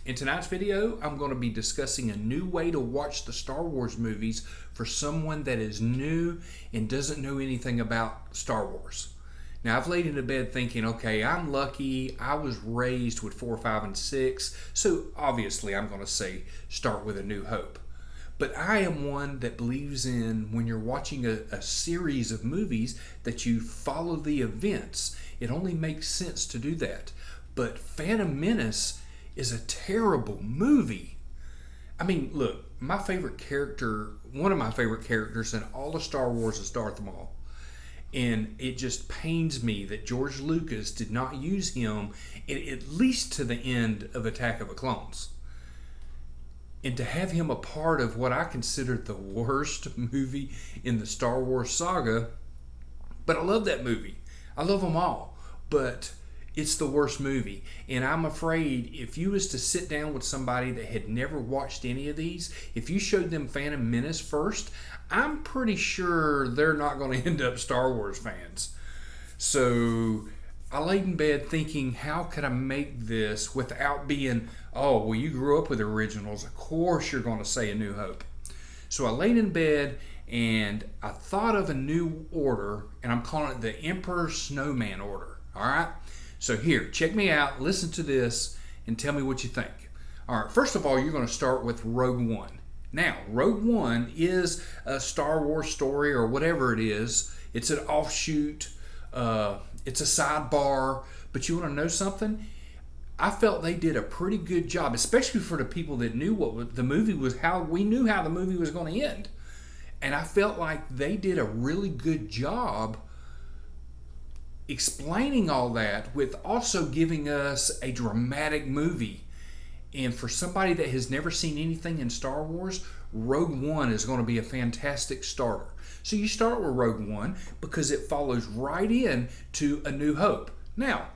In tonight's video, I'm going to be discussing a new way to watch the Star Wars movies for someone that is new and doesn't know anything about Star Wars. Now, I've laid into bed thinking, okay, I'm lucky. I was raised with 4, 5, and 6, so obviously I'm going to say start with A New Hope. But I am one that believes in when you're watching a series of movies that you follow the events. It only makes sense to do that. But Phantom Menace is a terrible movie. I mean, look, my favorite character, one of my favorite characters in all of Star Wars is Darth Maul. And it just pains me that George Lucas did not use him at least to the end of Attack of the Clones. And to have him a part of what I consider the worst movie in the Star Wars saga, but I love that movie. I love them all, but it's the worst movie. And I'm afraid if you was to sit down with somebody that had never watched any of these, if you showed them Phantom Menace first, I'm pretty sure they're not going to end up Star Wars fans. So I laid in bed thinking, how could I make this without being, oh, well, you grew up with the originals. Of course you're going to say A New Hope. So I laid in bed and I thought of a new order, and I'm calling it the Emperor Snowman order. All right? So here, check me out, listen to this, and tell me what you think. All right, first of all, you're going to start with Rogue One. Now, Rogue One is a Star Wars story or whatever it is. It's an offshoot. It's a sidebar. But you want to know something? I felt they did a pretty good job, especially for the people that knew what the movie was, how we knew how the movie was going to end. And I felt like they did a really good job explaining all that with also giving us a dramatic movie. And for somebody that has never seen anything in Star Wars, Rogue One is going to be a fantastic starter. So you start with Rogue One because it follows right in to A New Hope. Now,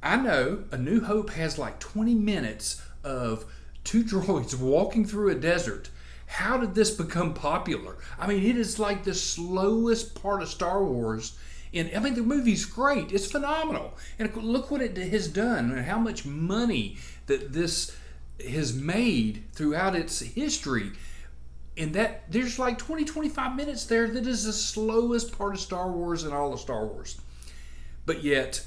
I know A New Hope has like 20 minutes of 2 droids walking through a desert. How did this become popular? I mean, it is like the slowest part of Star Wars. And I mean, the movie's great. It's phenomenal. And look what it has done and how much money that this has made throughout its history. And that there's like 20, 25 minutes there that is the slowest part of Star Wars in all of Star Wars. But yet,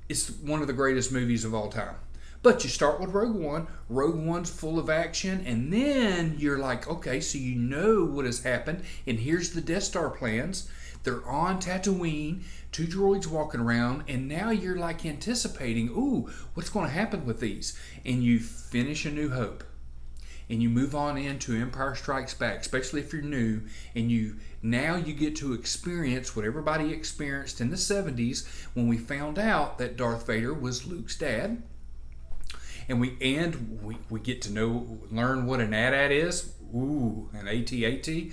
it's one of the greatest movies of all time. But you start with Rogue One. Rogue One's full of action. And then you're like, okay, so you know what has happened. And here's the Death Star plans. They're on Tatooine, 2 droids walking around, and now you're like anticipating, ooh, what's going to happen with these? And you finish A New Hope, and you move on into Empire Strikes Back, especially if you're new, and now you get to experience what everybody experienced in the 70s when we found out that Darth Vader was Luke's dad. And we get to learn what an AT-AT is. Ooh, an AT-AT.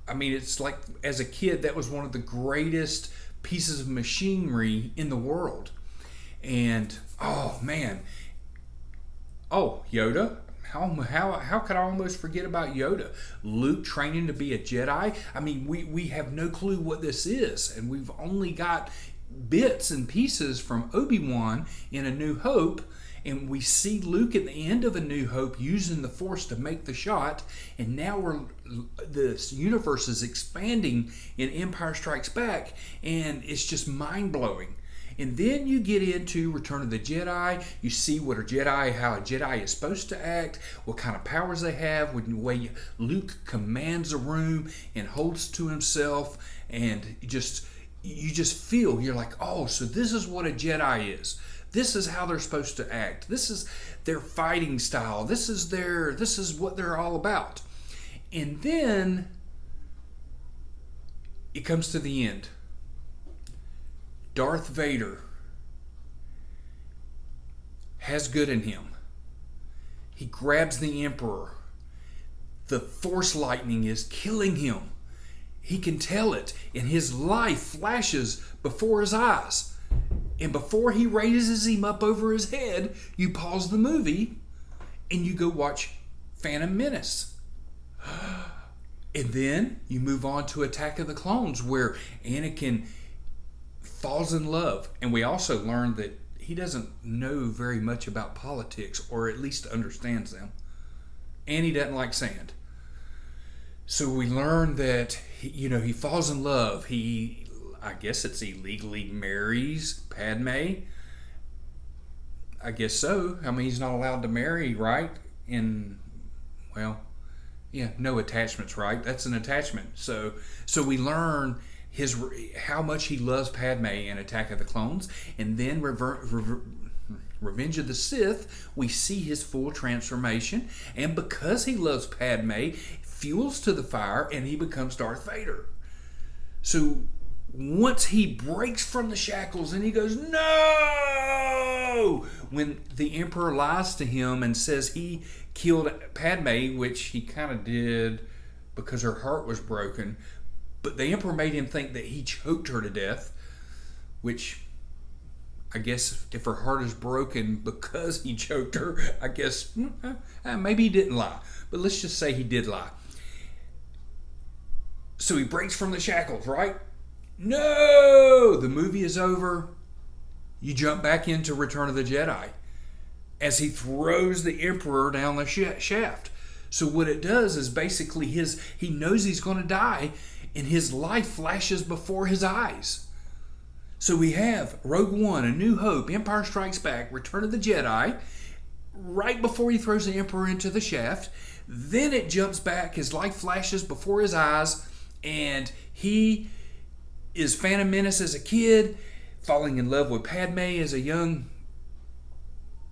I mean, it's like, as a kid, that was one of the greatest pieces of machinery in the world. And, oh, man. Oh, Yoda. How could I almost forget about Yoda? Luke training to be a Jedi. I mean, we have no clue what this is. And we've only got bits and pieces from Obi-Wan in A New Hope. And we see Luke at the end of A New Hope using the Force to make the shot. And now this universe is expanding in Empire Strikes Back. And it's just mind-blowing. And then you get into Return of the Jedi. You see how a Jedi is supposed to act, what kind of powers they have, the way Luke commands a room and holds to himself. And you just feel, you're like, oh, so this is what a Jedi is. This is how they're supposed to act. This is their fighting style. This is what they're all about. And then it comes to the end. Darth Vader has good in him. He grabs the Emperor. The Force lightning is killing him. He can tell it, and his life flashes before his eyes. And before he raises him up over his head, you pause the movie and you go watch Phantom Menace. And then you move on to Attack of the Clones, where Anakin falls in love. And we also learn that he doesn't know very much about politics, or at least understands them. And he doesn't like sand. So we learn that, he falls in love. I guess it's illegally marries Padme. I guess so. I mean, he's not allowed to marry, right? No attachments, right? That's an attachment. So we learn how much he loves Padme in Attack of the Clones, and then Revenge of the Sith, we see his full transformation, and because he loves Padme, fuels to the fire, and he becomes Darth Vader. So once he breaks from the shackles and he goes, no! When the Emperor lies to him and says he killed Padme, which he kind of did because her heart was broken, but the Emperor made him think that he choked her to death, which I guess if her heart is broken because he choked her, I guess maybe he didn't lie. But let's just say he did lie. So he breaks from the shackles, right? No! The movie is over. You jump back into Return of the Jedi as he throws the Emperor down the shaft. So what it does is basically he knows he's going to die, and his life flashes before his eyes. So we have Rogue One, A New Hope, Empire Strikes Back, Return of the Jedi, right before he throws the Emperor into the shaft. Then it jumps back, his life flashes before his eyes, and he is Phantom Menace as a kid, falling in love with Padme as a young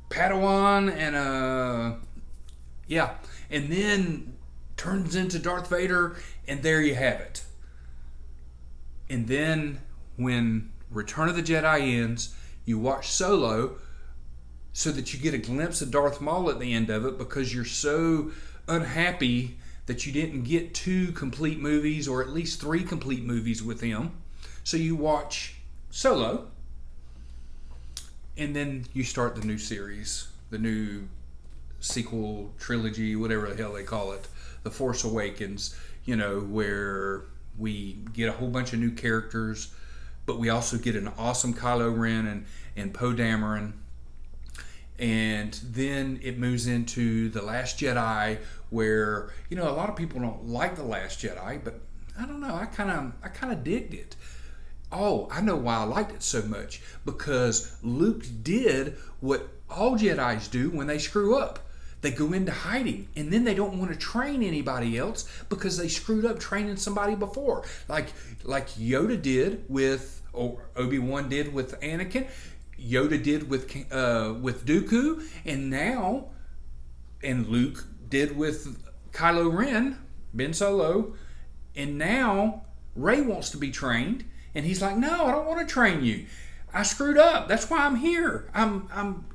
Padawan, and then turns into Darth Vader, and there you have it. And then when Return of the Jedi ends, you watch Solo so that you get a glimpse of Darth Maul at the end of it, because you're so unhappy that you didn't get 2 complete movies, or at least 3 complete movies with him. So you watch Solo, and then you start the new series, the new sequel trilogy, whatever the hell they call it, The Force Awakens, where we get a whole bunch of new characters, but we also get an awesome Kylo Ren and Poe Dameron. And then it moves into The Last Jedi, where, a lot of people don't like The Last Jedi, but I don't know, I kind of digged it. Oh, I know why I liked it so much. Because Luke did what all Jedis do when they screw up. They go into hiding, and then they don't want to train anybody else because they screwed up training somebody before. Like Yoda did or Obi-Wan did with Anakin. Yoda did with Dooku, and Luke did with Kylo Ren, Ben Solo, and now Rey wants to be trained. And he's like, no, I don't want to train you. I screwed up. That's why I'm here. I'm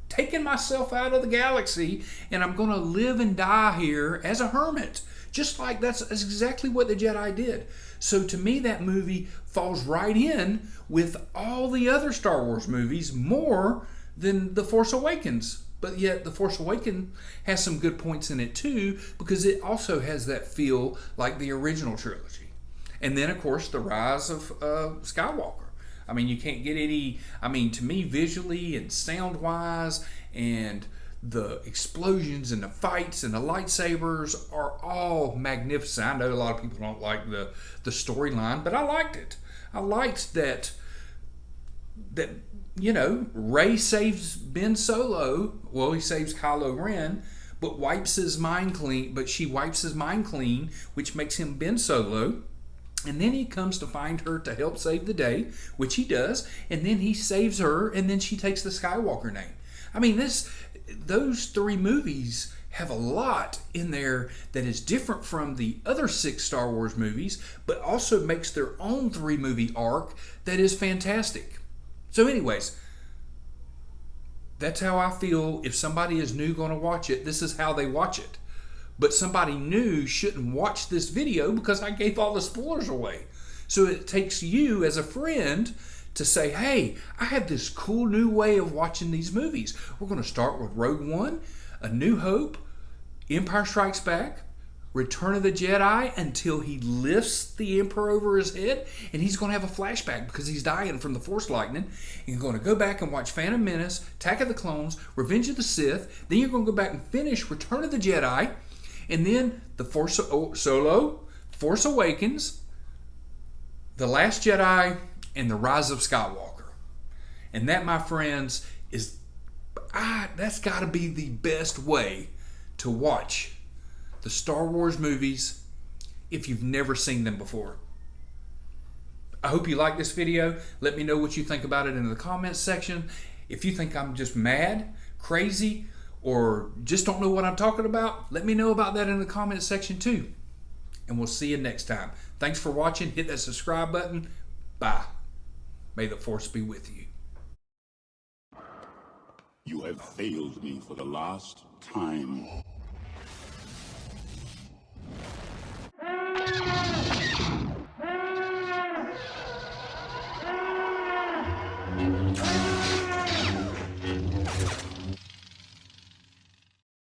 taking myself out of the galaxy, and I'm going to live and die here as a hermit. Just like that's exactly what the Jedi did. So to me, that movie falls right in with all the other Star Wars movies more than The Force Awakens. But yet The Force Awakens has some good points in it too, because it also has that feel like the original trilogy. And then, of course, the rise of Skywalker. I mean, you can't get any... to me, visually and sound-wise, and the explosions and the fights and the lightsabers are all magnificent. I know a lot of people don't like the storyline, but I liked it. I liked that Rey saves Ben Solo. Well, he saves Kylo Ren, but she wipes his mind clean, which makes him Ben Solo. And then he comes to find her to help save the day, which he does. And then he saves her, and then she takes the Skywalker name. Those 3 movies have a lot in there that is different from the other 6 Star Wars movies, but also makes their own 3-movie arc that is fantastic. So anyways, that's how I feel. If somebody is new going to watch it, this is how they watch it. But somebody new shouldn't watch this video because I gave all the spoilers away. So it takes you as a friend to say, hey, I have this cool new way of watching these movies. We're going to start with Rogue One, A New Hope, Empire Strikes Back, Return of the Jedi until he lifts the Emperor over his head, and he's going to have a flashback because he's dying from the Force lightning. And you're going to go back and watch Phantom Menace, Attack of the Clones, Revenge of the Sith. Then you're going to go back and finish Return of the Jedi, and then the Solo, Force Awakens, The Last Jedi, and The Rise of Skywalker. And that, my friends, is that's got to be the best way to watch the Star Wars movies if you've never seen them before. I hope you like this video. Let me know what you think about it in the comments section. If you think I'm just mad, crazy, or just don't know what I'm talking about, let me know about that in the comments section too. And we'll see you next time. Thanks for watching. Hit that subscribe button. Bye. May the Force be with you. You have failed me for the last time.